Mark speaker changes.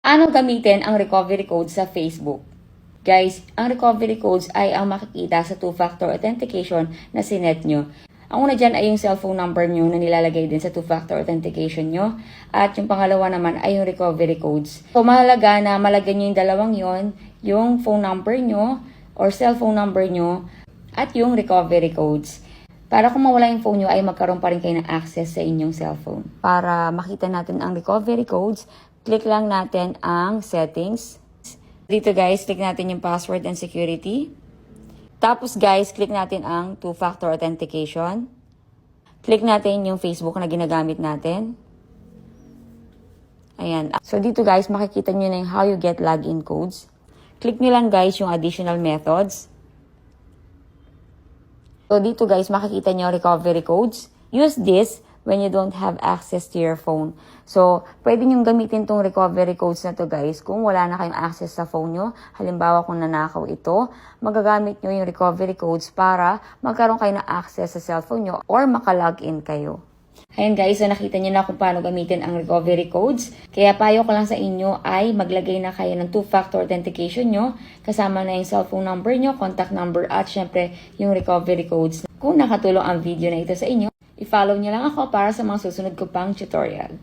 Speaker 1: Paano gamitin ang recovery code sa Facebook? Guys, ang recovery codes ay ang makikita sa two-factor authentication na sinet nyo. Ang una dyan ay yung cellphone number nyo na nilalagay din sa two-factor authentication nyo. At yung pangalawa naman ay yung recovery codes. So, mahalaga na malagyan nyo yung dalawang yon, yung phone number nyo or cellphone number nyo at yung recovery codes. Para kung mawala yung phone nyo ay magkaroon pa rin kayo ng access sa inyong cellphone. Para makita natin ang recovery codes, click lang natin ang settings. Dito guys, click natin yung password and security. Tapos guys, click natin ang two-factor authentication. Click natin yung Facebook na ginagamit natin. Ayan. So dito guys, makikita nyo na yung how you get login codes. Click nyo lang guys yung additional methods. So dito guys, makikita nyo recovery codes. Use this when you don't have access to your phone. So, pwede nyo gamitin tong recovery codes na to guys kung wala na kayong access sa phone nyo. Halimbawa kung nanakaw ito, magagamit nyo yung recovery codes para magkaroon kayo ng access sa cellphone nyo or makalogin kayo. Ayan guys, so nakita nyo na kung paano gamitin ang recovery codes. Kaya payo ko lang sa inyo ay maglagay na kayo ng two-factor authentication nyo. Kasama na yung cellphone number nyo, contact number at syempre yung recovery codes. Kung nakatulong ang video na ito sa inyo, i-follow nyo lang ako para sa mga susunod ko pang tutorial.